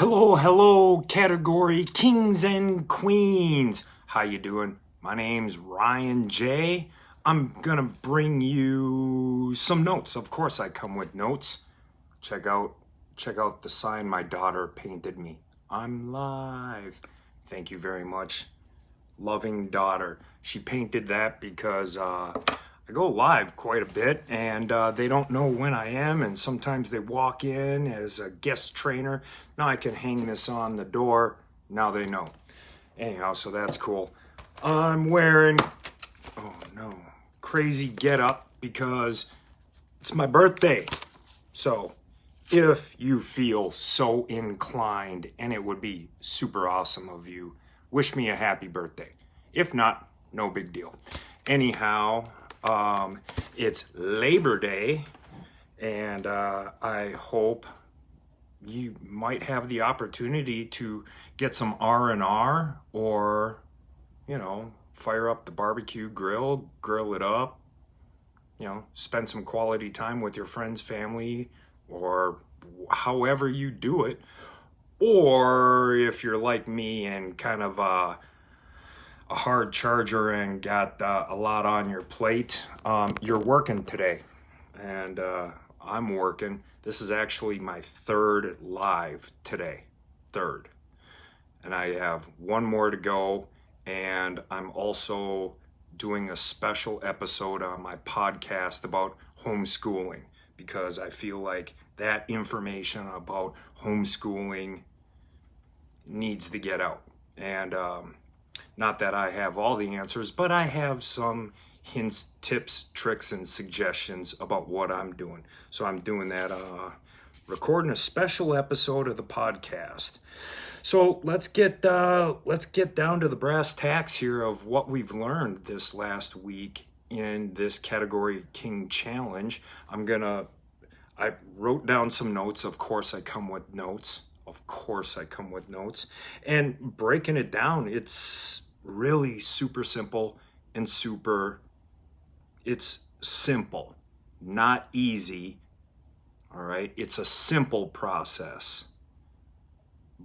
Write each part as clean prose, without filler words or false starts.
Hello, category kings and queens. How you doing? My name's Ryan J. I'm gonna bring you some notes. Of course, I come with notes. Check out the sign my daughter painted me. I'm live. Thank you very much, loving daughter. She painted that because I go live quite a bit, and they don't know when I am, and sometimes they walk in as a guest trainer. Now I can hang this on the door. Now they know. Anyhow, so that's cool. I'm wearing, oh no, crazy getup because it's my birthday. So if you feel so inclined, and it would be super awesome of you, wish me a happy birthday. If not, no big deal. Anyhow, it's Labor Day, and I hope you might have the opportunity to get some R&R, or fire up the barbecue grill it up, spend some quality time with your friends, family, or however you do it. Or if you're like me and kind of a hard charger and got a lot on your plate, you're working today, and I'm working. This is actually my third live today, and I have one more to go, and I'm also doing a special episode on my podcast about homeschooling, because I feel like that information about homeschooling needs to get out. And not that I have all the answers, but I have some hints, tips, tricks, and suggestions about what I'm doing. So I'm doing that, recording a special episode of the podcast. So let's get down to the brass tacks here of what we've learned this last week in this category King Challenge. I wrote down some notes. Of course I come with notes. And breaking it down, it's really super simple and it's simple, not easy. All right. It's a simple process,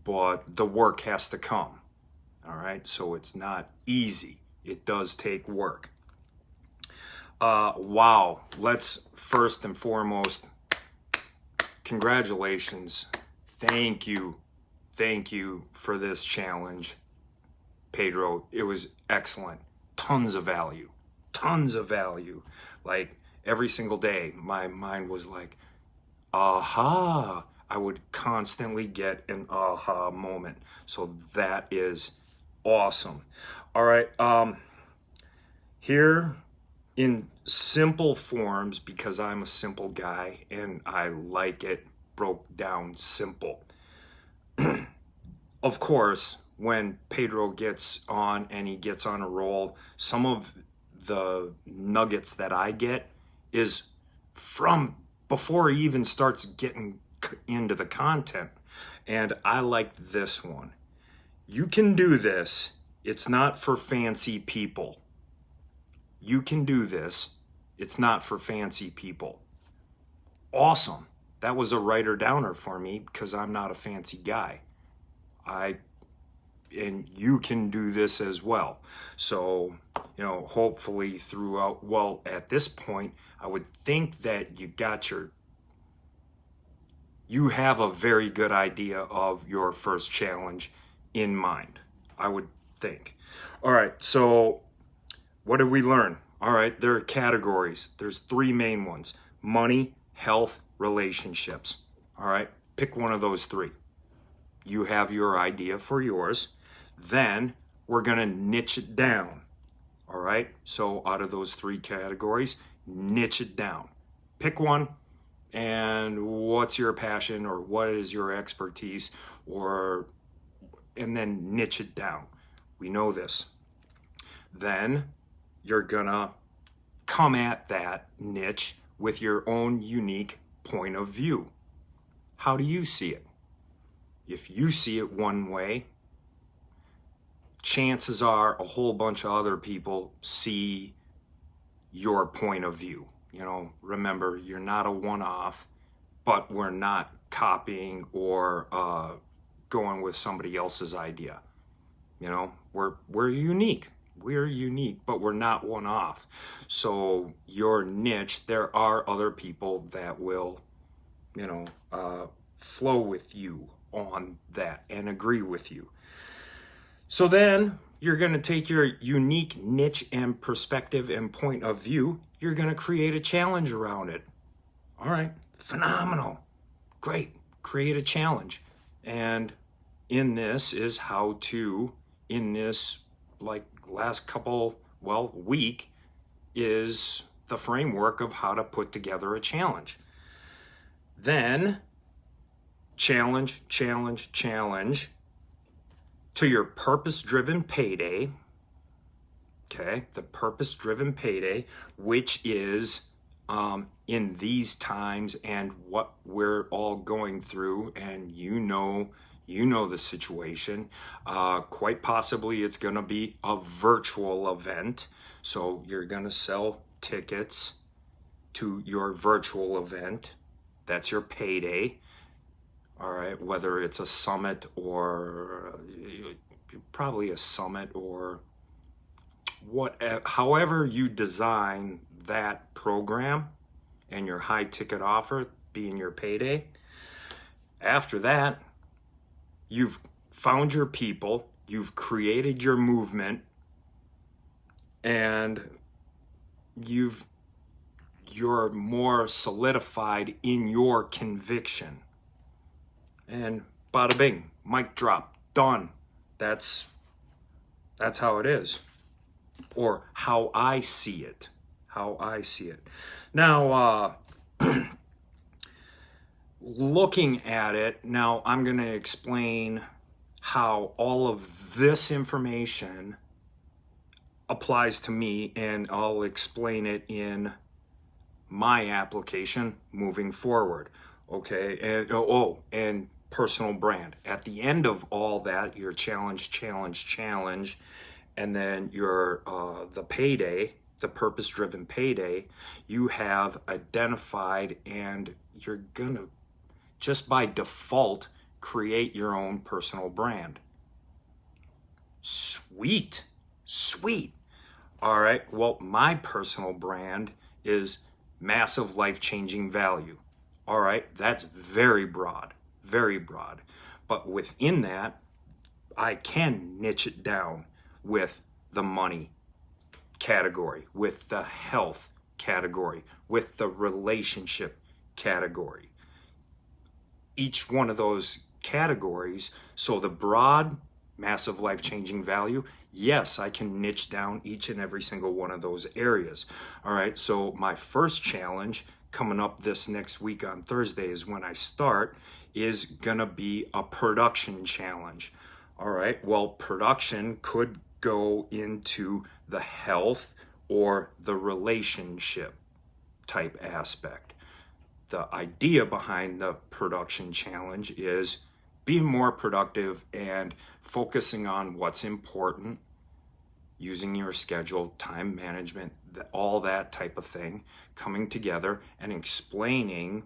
but the work has to come. All right. So it's not easy. It does take work. Wow. Let's first and foremost, congratulations. Thank you for this challenge, Pedro. It was excellent. Tons of value. Like every single day, my mind was like, aha. I would constantly get an aha moment. So that is awesome. All right. Here in simple forms, because I'm a simple guy and I like it broke down simple. Of course, when Pedro gets on and he gets on a roll, some of the nuggets that I get is from before he even starts getting into the content. And I like this one. You can do this. It's not for fancy people. You can do this. It's not for fancy people. Awesome. That was a writer downer for me because I'm not a fancy guy. And you can do this as well. So, hopefully throughout, well, at this point, I would think that you have a very good idea of your first challenge in mind, I would think. All right, so what did we learn? All right, there are categories. There's three main ones: money, health, relationships. All right, pick one of those three. You have your idea for yours. Then we're going to niche it down. All right, so out of those three categories, niche it down. Pick one, and what's your passion, or what is your expertise, and then niche it down. We know this. Then you're going to come at that niche with your own unique point of view. How do you see it? If you see it one way, chances are a whole bunch of other people see your point of view. Remember, you're not a one-off, but we're not copying or going with somebody else's idea. You know, we're unique. We're unique, but we're not one off. So your niche, there are other people that will, you know, flow with you on that and agree with you. So then you're going to take your unique niche and perspective and point of view. You're going to create a challenge around it. All right, phenomenal. Great. Create a challenge. And in this is how to, in this like last couple, week is the framework of how to put together a challenge. Then challenge to your purpose-driven payday. Okay, the purpose-driven payday, which is in these times and what we're all going through, and you know the situation. Quite possibly it's going to be a virtual event, so you're going to sell tickets to your virtual event. That's your payday. All right, whether it's a summit or probably a summit or however you design that program and your high ticket offer being your payday. After that, you've found your people, you've created your movement, and you're more solidified in your conviction. And bada bing, mic drop, done. That's how it is, or how I see it. Now, looking at it, now I'm going to explain how all of this information applies to me, and I'll explain it in my application moving forward. Okay, and personal brand. At the end of all that, your challenge, and then your the payday, the purpose-driven payday, you have identified, and you're gonna just by default create your own personal brand. Sweet. All right, well, my personal brand is massive life-changing value. All right, that's very broad. But within that, I can niche it down with the money category, with the health category, with the relationship category. Each one of those categories, so the broad, massive life-changing value, yes, I can niche down each and every single one of those areas. All right, so my first challenge coming up this next week on Thursday is when I start, is gonna be a production challenge. All right, well, production could go into the health or the relationship type aspect. The idea behind the production challenge is being more productive and focusing on what's important, using your schedule, time management, all that type of thing, coming together and explaining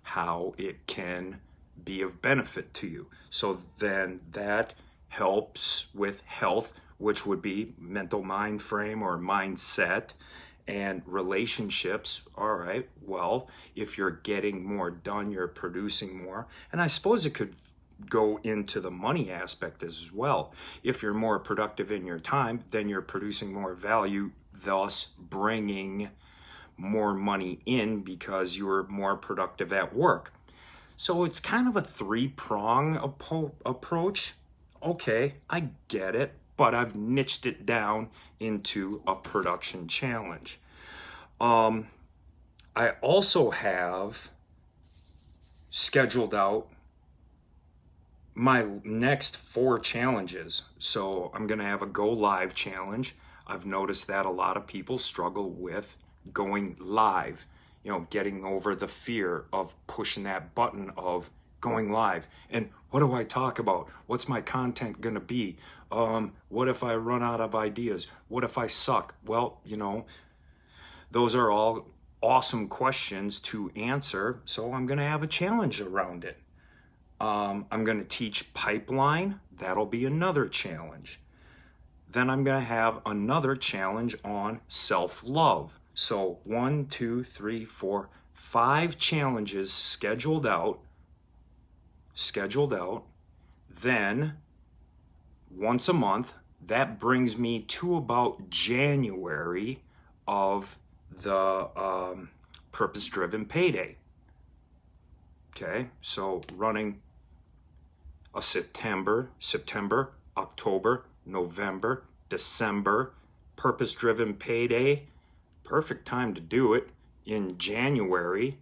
how it can be of benefit to you. So then that helps with health, which would be mental mind frame or mindset, and relationships. All right, well, if you're getting more done, you're producing more. And I suppose it could go into the money aspect as well. If you're more productive in your time, then you're producing more value, thus bringing more money in because you're more productive at work. So it's kind of a three-prong approach. Okay, I get it, but I've niched it down into a production challenge. I also have scheduled out my next 4 challenges. So I'm going to have a go live challenge. I've noticed that a lot of people struggle with going live, getting over the fear of pushing that button of going live. And what do I talk about? What's my content going to be? What if I run out of ideas? What if I suck? Well, those are all awesome questions to answer. So I'm going to have a challenge around it. I'm going to teach pipeline. That'll be another challenge. Then I'm going to have another challenge on self-love. So 1, 2, 3, 4, 5 challenges scheduled out. Then once a month, that brings me to about January of the Purpose Driven Payday. Okay, so running a September, October, November, December, Purpose Driven Payday. Perfect time to do it in January,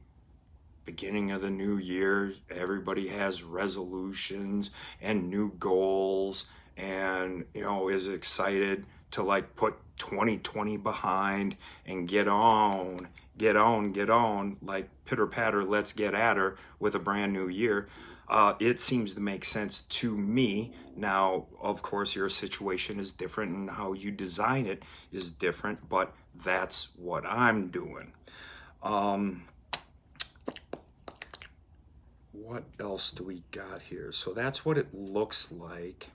beginning of the new year. Everybody has resolutions and new goals and, is excited to like put 2020 behind and get on, like pitter patter, let's get at her with a brand new year. It seems to make sense to me. Now, of course, your situation is different and how you design it is different, but that's what I'm doing. What else do we got here? So that's what it looks like.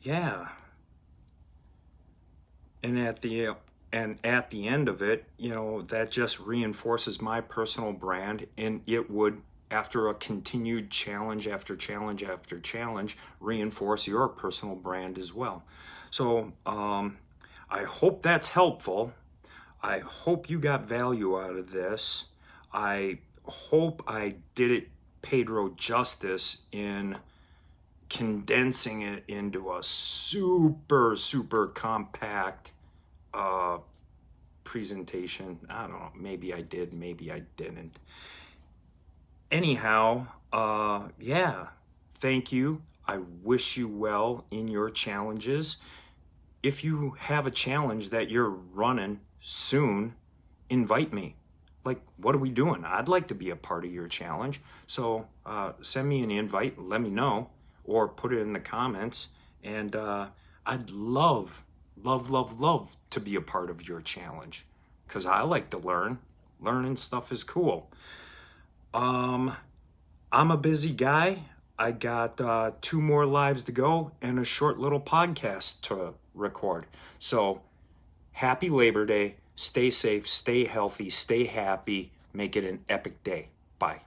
Yeah. And at the end of it, that just reinforces my personal brand, and it would, after a continued challenge after challenge after challenge, reinforce your personal brand as well. So I hope that's helpful. I hope you got value out of this. I hope I did it Pedro justice in condensing it into a super, super compact presentation. I don't know, maybe I did, maybe I didn't. Anyhow, yeah, thank you. I wish you well in your challenges. If you have a challenge that you're running soon, invite me. Like, what are we doing? I'd like to be a part of your challenge. So send me an invite, let me know, or put it in the comments. And I'd love to be a part of your challenge, because I like to learn. Learning stuff is cool. I'm a busy guy. I got 2 more lives to go and a short little podcast to record. So happy Labor Day. Stay safe, stay healthy, stay happy. Make it an epic day. Bye.